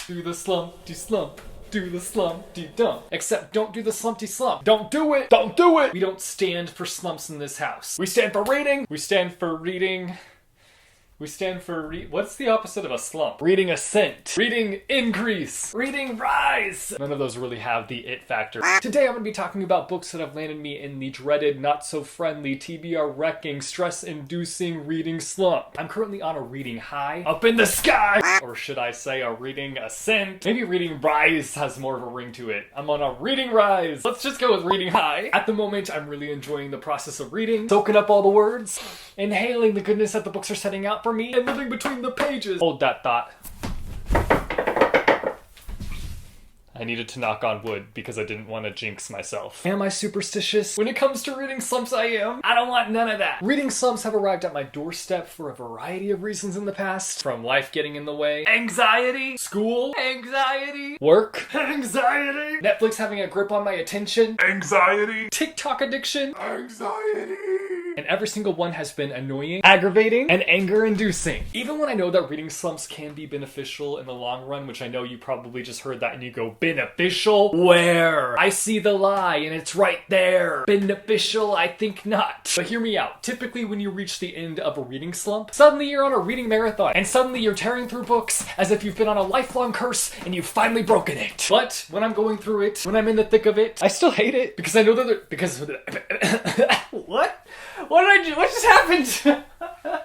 Do the slumpty slump. Do the slumpty dump. Except don't do the slumpty slump. Don't do it! Don't do it! We don't stand for slumps in this house. We stand for reading. We stand for reading. We stand for what's the opposite of a slump? Reading ascent. Reading increase. Reading rise. None of those really have the it factor. Today I'm going to be talking about books that have landed me in the dreaded, not so friendly, TBR wrecking, stress inducing reading slump. I'm currently on a reading high. Up in the sky! Or should I say a reading ascent? Maybe reading rise has more of a ring to it. I'm on a reading rise. Let's just go with reading high. At the moment I'm really enjoying the process of reading, soaking up all the words, inhaling the goodness that the books are setting out for me, and living between the pages. Hold that thought. I needed to knock on wood because I didn't want to jinx myself. Am I superstitious? When it comes to reading slumps, I am. I don't want none of that. Reading slumps have arrived at my doorstep for a variety of reasons in the past. From life getting in the way, anxiety, school, anxiety, work, anxiety, Netflix having a grip on my attention, anxiety, TikTok addiction, anxiety. And every single one has been annoying, aggravating, and anger-inducing. Even when I know that reading slumps can be beneficial in the long run, which I know you probably just heard that and you go, beneficial? Where? I see the lie and it's right there. Beneficial? I think not. But hear me out. Typically when you reach the end of a reading slump, suddenly you're on a reading marathon, and suddenly you're tearing through books as if you've been on a lifelong curse and you've finally broken it. But when I'm going through it, when I'm in the thick of it, I still hate it because I know that what? What did I do? What just happened?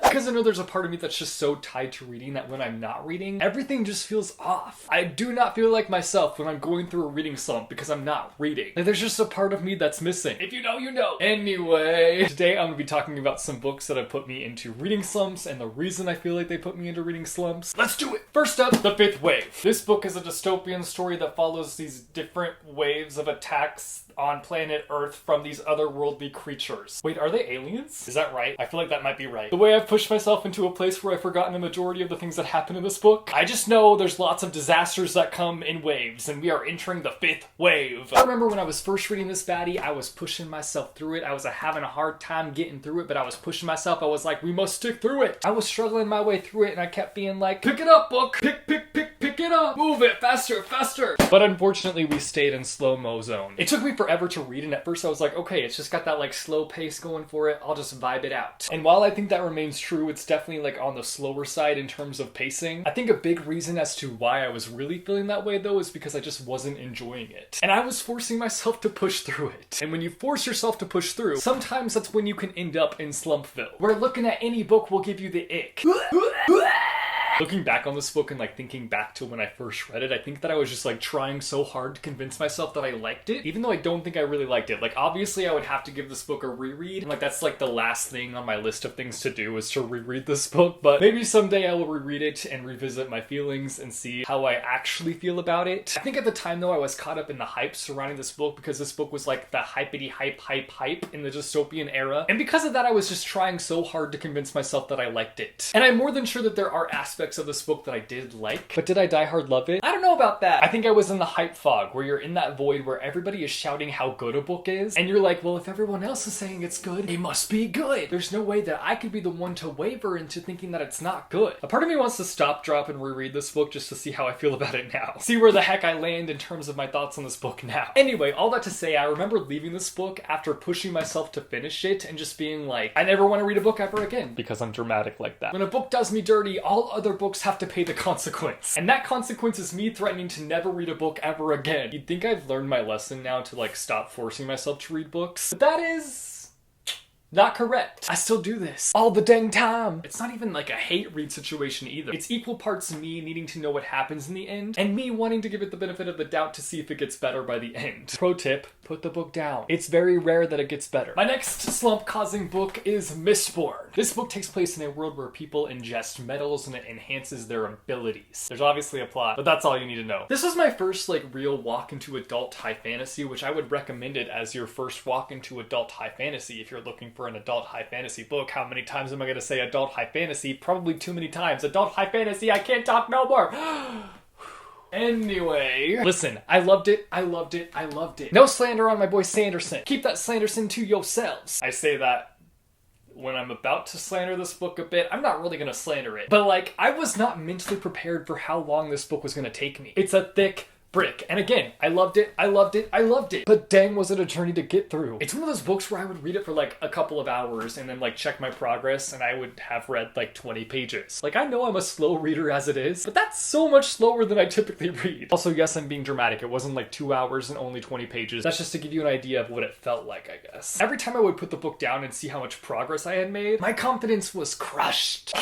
Because I know there's a part of me that's just so tied to reading that when I'm not reading, everything just feels off. I do not feel like myself when I'm going through a reading slump because I'm not reading. Like, there's just a part of me that's missing. If you know, you know. Anyway, today I'm going to be talking about some books that have put me into reading slumps and the reason I feel like they put me into reading slumps. Let's do it! First up, The Fifth Wave. This book is a dystopian story that follows these different waves of attacks on planet Earth from these otherworldly creatures. Wait, are they aliens? Is that right? I feel like that might be right. The way I've pushed myself into a place where I've forgotten a majority of the things that happen in this book, I just know there's lots of disasters that come in waves, and we are entering the fifth wave. I remember when I was first reading this baddie, I was pushing myself through it. I was having a hard time getting through it, but I was pushing myself. I was like, we must stick through it. I was struggling my way through it, and I kept being like, pick it up, book. Pick it up. Move it. Faster. But unfortunately, we stayed in slow-mo zone. It took me forever to read, and at first I was like, okay, it's just got that like slow pace going for it. I'll just vibe it out. And while I think that remains true, it's definitely like on the slower side in terms of pacing. I think a big reason as to why I was really feeling that way though is because I just wasn't enjoying it. And I was forcing myself to push through it. And when you force yourself to push through, sometimes that's when you can end up in Slumpville, where looking at any book will give you the ick. Looking back on this book and like thinking back to when I first read it, I think that I was just like trying so hard to convince myself that I liked it, even though I don't think I really liked it. Like obviously I would have to give this book a reread, and like that's like the last thing on my list of things to do is to reread this book, but maybe someday I will reread it and revisit my feelings and see how I actually feel about it. I think at the time though I was caught up in the hype surrounding this book because this book was like the hypety hype in the dystopian era, and because of that I was just trying so hard to convince myself that I liked it. And I'm more than sure that there are aspects of this book that I did like, but did I die hard love it? I don't know about that. I think I was in the hype fog where you're in that void where everybody is shouting how good a book is, and you're like, well, if everyone else is saying it's good, it must be good. There's no way that I could be the one to waver into thinking that it's not good. A part of me wants to stop, drop, and reread this book just to see how I feel about it now. See where the heck I land in terms of my thoughts on this book now. Anyway, all that to say, I remember leaving this book after pushing myself to finish it and just being like, I never want to read a book ever again because I'm dramatic like that. When a book does me dirty, all other books have to pay the consequence. And that consequence is me threatening to never read a book ever again. You'd think I've learned my lesson now to like stop forcing myself to read books, but that is not correct. I still do this all the dang time. It's not even like a hate read situation either. It's equal parts me needing to know what happens in the end and me wanting to give it the benefit of the doubt to see if it gets better by the end. Pro tip, put the book down. It's very rare that it gets better. My next slump-causing book is Mistborn. This book takes place in a world where people ingest metals and it enhances their abilities. There's obviously a plot, but that's all you need to know. This was my first like real walk into adult high fantasy, which I would recommend it as your first walk into adult high fantasy if you're looking for an adult high fantasy book. How many times am I going to say adult high fantasy? Probably too many times. Adult high fantasy, I can't talk no more. Anyway, listen, I loved it. No slander on my boy Sanderson. Keep that Sanderson to yourselves. I say that when I'm about to slander this book a bit, I'm not really gonna slander it. But like, I was not mentally prepared for how long this book was gonna take me. It's a thick brick. And again, I loved it, I loved it, I loved it. But dang, was it a journey to get through. It's one of those books where I would read it for like a couple of hours and then like check my progress and I would have read like 20 pages. Like, I know I'm a slow reader as it is, but that's so much slower than I typically read. Also, yes, I'm being dramatic. It wasn't like 2 hours and only 20 pages. That's just to give you an idea of what it felt like, I guess. Every time I would put the book down and see how much progress I had made, my confidence was crushed.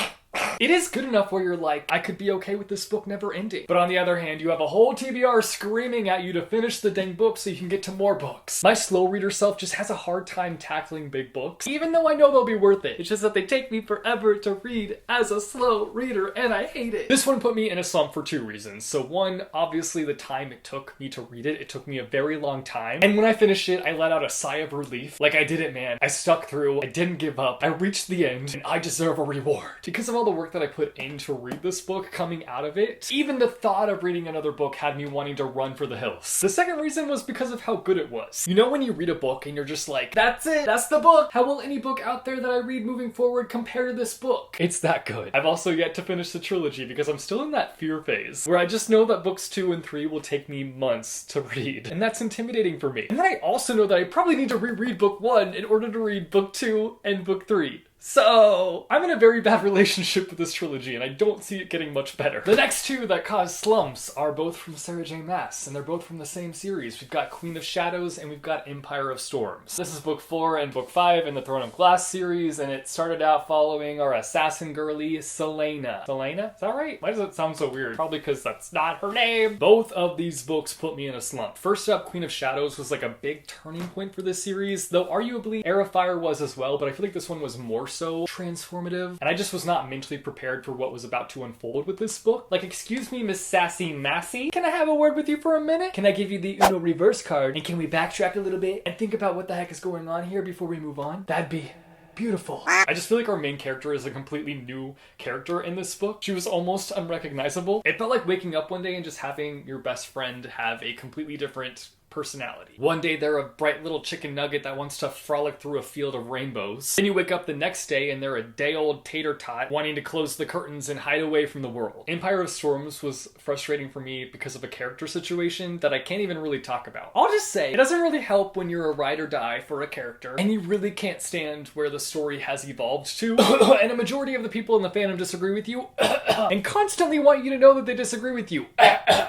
It is good enough where you're like, I could be okay with this book never ending. But on the other hand, you have a whole TBR screaming at you to finish the dang book so you can get to more books. My slow reader self just has a hard time tackling big books, even though I know they'll be worth it. It's just that they take me forever to read as a slow reader, and I hate it. This one put me in a slump for 2 reasons. So one, obviously the time it took me to read it. It took me a very long time. And when I finished it, I let out a sigh of relief. Like, I did it, man. I stuck through. I didn't give up. I reached the end, and I deserve a reward. Because of all the work that I put in to read this book, coming out of it, even the thought of reading another book had me wanting to run for the hills. The second reason was because of how good it was. You know when you read a book and you're just like, that's it, that's the book. How will any book out there that I read moving forward compare to this book? It's that good. I've also yet to finish the trilogy because I'm still in that fear phase where I just know that books 2 and 3 will take me months to read, and that's intimidating for me. And then I also know that I probably need to reread book 1 in order to read book 2 and book 3. So, I'm in a very bad relationship with this trilogy, and I don't see it getting much better. The next 2 that cause slumps are both from Sarah J. Maas, and they're both from the same series. We've got Queen of Shadows, and we've got Empire of Storms. This is book 4 and book 5 in the Throne of Glass series, and it started out following our assassin girly, Selena. Selena? Is that right? Why does it sound so weird? Probably because that's not her name. Both of these books put me in a slump. First up, Queen of Shadows was like a big turning point for this series, though arguably Heir of Fire was as well, but I feel like this one was more so transformative, and I just was not mentally prepared for what was about to unfold with this book. Like, excuse me, Miss Sassy Massey, can I have a word with you for a minute? Can I give you the Uno reverse card, and can we backtrack a little bit and think about what the heck is going on here before we move on? That'd be beautiful. I just feel like our main character is a completely new character in this book. She was almost unrecognizable. It felt like waking up one day and just having your best friend have a completely different personality. One day they're a bright little chicken nugget that wants to frolic through a field of rainbows. Then you wake up the next day and they're a day-old tater tot wanting to close the curtains and hide away from the world. Empire of Storms was frustrating for me because of a character situation that I can't even really talk about. I'll just say, it doesn't really help when you're a ride or die for a character and you really can't stand where the story has evolved to, and a majority of the people in the fandom disagree with you, and constantly want you to know that they disagree with you.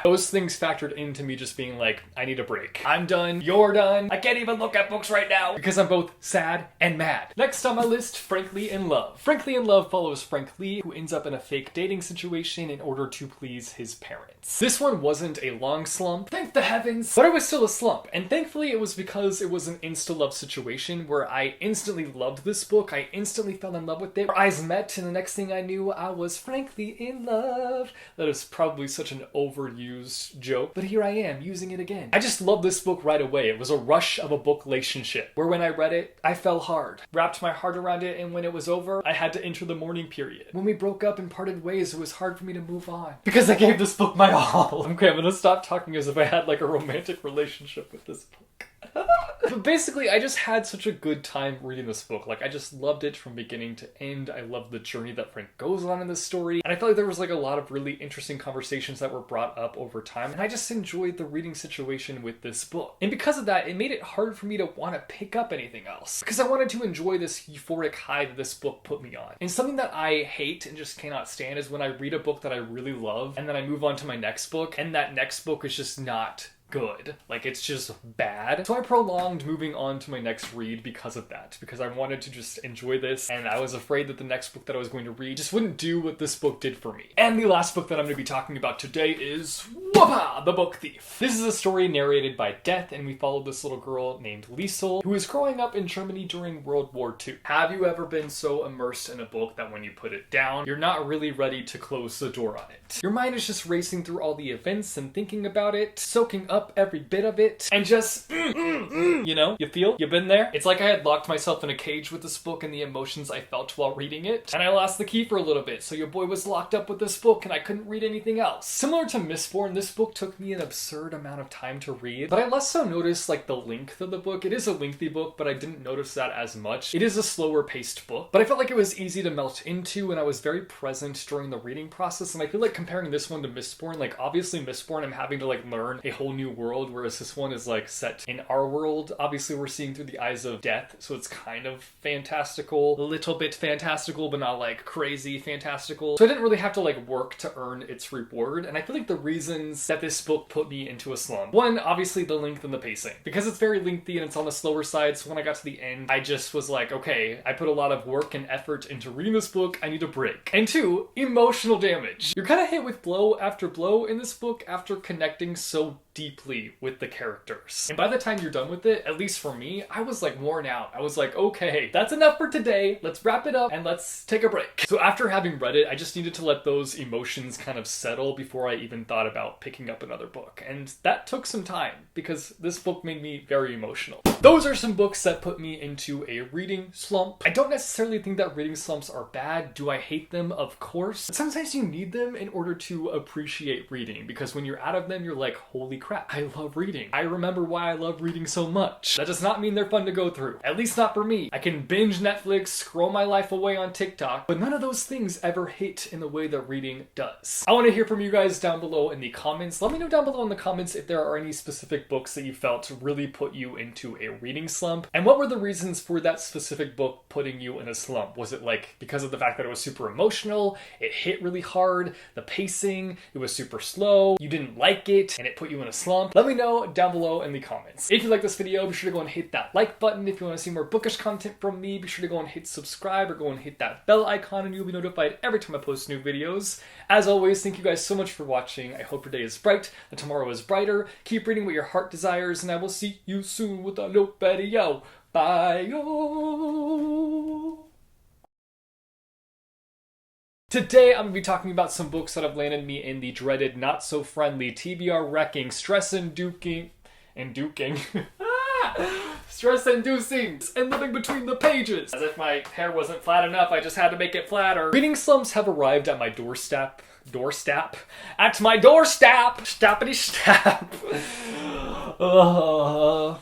Those things factored into me just being like, I need a break. I'm done. You're done. I can't even look at books right now because I'm both sad and mad. Next on my list, Frankly in Love. Frankly in Love follows Frank Lee, who ends up in a fake dating situation in order to please his parents. This one wasn't a long slump, thank the heavens, but it was still a slump. And thankfully it was because it was an insta-love situation where I instantly loved this book. I instantly fell in love with it. Our eyes met and the next thing I knew, I was frankly in love. That is probably such an overused joke, but here I am using it again. I just love this book right away. It was a rush of a book relationship where when I read it, I fell hard, wrapped my heart around it, and when it was over, I had to enter the mourning period. When we broke up and parted ways, it was hard for me to move on because I gave this book my all. Okay, I'm gonna stop talking as if I had like a romantic relationship with this book. But basically, I just had such a good time reading this book. Like, I just loved it from beginning to end. I loved the journey that Frank goes on in this story. And I felt like there was like a lot of really interesting conversations that were brought up over time. And I just enjoyed the reading situation with this book. And because of that, it made it hard for me to want to pick up anything else. Because I wanted to enjoy this euphoric high that this book put me on. And something that I hate and just cannot stand is when I read a book that I really love and then I move on to my next book and that next book is just not good. Like, it's just bad. So I prolonged moving on to my next read because of that, because I wanted to just enjoy this, and I was afraid that the next book that I was going to read just wouldn't do what this book did for me. And the last book that I'm going to be talking about today is Whoopah! The Book Thief. This is a story narrated by Death, and we follow this little girl named Liesel, who is growing up in Germany during World War II. Have you ever been so immersed in a book that when you put it down, you're not really ready to close the door on it? Your mind is just racing through all the events and thinking about it, soaking up every bit of it, and just, you know, you feel? You've been there? It's like I had locked myself in a cage with this book and the emotions I felt while reading it, and I lost the key for a little bit, so your boy was locked up with this book and I couldn't read anything else. Similar to Mistborn, this This book took me an absurd amount of time to read, but I less so noticed like the length of the book. It is a lengthy book, but I didn't notice that as much. It is a slower paced book, but I felt like it was easy to melt into, and I was very present during the reading process. And I feel like comparing this one to Mistborn, like obviously Mistborn, I'm having to like learn a whole new world, whereas this one is like set in our world. Obviously we're seeing through the eyes of death, so it's kind of fantastical, a little bit fantastical, but not like crazy fantastical. So I didn't really have to like work to earn its reward. And I feel like the reasons that this book put me into a slump: one, obviously the length and the pacing, because it's very lengthy and it's on the slower side. So when I got to the end, I just was like, okay, I put a lot of work and effort into reading this book, I need a break. And two, emotional damage. You're kind of hit with blow after blow in this book after connecting so deeply with the characters. And by the time you're done with it, at least for me, I was like worn out. I was like, okay, that's enough for today. Let's wrap it up and let's take a break. So after having read it, I just needed to let those emotions kind of settle before I even thought about picking up another book. And that took some time because this book made me very emotional. Those are some books that put me into a reading slump. I don't necessarily think that reading slumps are bad. Do I hate them? Of course. But sometimes you need them in order to appreciate reading, because when you're out of them, you're like, holy crap, I love reading. I remember why I love reading so much. That does not mean they're fun to go through. At least not for me. I can binge Netflix, scroll my life away on TikTok, but none of those things ever hit in the way that reading does. I want to hear from you guys down below in the comments. Let me know down below in the comments if there are any specific books that you felt really put you into a reading slump, and what were the reasons for that specific book putting you in a slump. Was it like because of the fact that it was super emotional, it hit really hard, the pacing, it was super slow, you didn't like it, and it put you in a slump? Let me know down below in the comments. If you like this video, be sure to go and hit that like button. If you want to see more bookish content from me, be sure to go and hit subscribe or go and hit that bell icon and you'll be notified every time I post new videos. As always, thank you guys so much for watching. I hope your day is bright, that tomorrow is brighter. Keep reading what your heart desires, and I will see you soon with a new video. Bye. Today, I'm going to be talking about some books that have landed me in the dreaded, not-so-friendly, TBR wrecking, stress-inducing, stress-inducing, and living between the pages. As if my hair wasn't flat enough, I just had to make it flatter. Reading slumps have arrived at my doorstep. At my doorstep! Stappity-stap.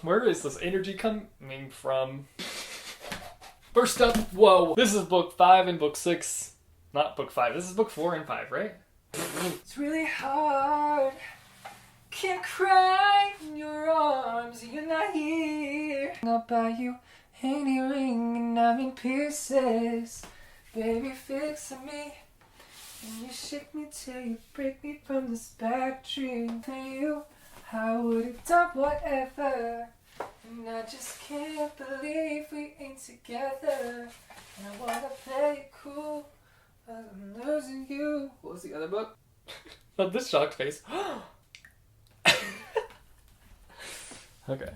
Where is this energy coming from? First up, whoa. This is book 5 and book 6. Not book 5. This is book 4 and 5, right? It's really hard. Can't cry in your arms. You're not here. I'll buy you any ring and I'm in pieces. Baby, fix me. And you shake me till you break me from this bad dream. For you, I would have done whatever. And I just can't believe we ain't together. And I wanna play it cool. I'm losing you. What was the other book? Not this shocked face. Okay.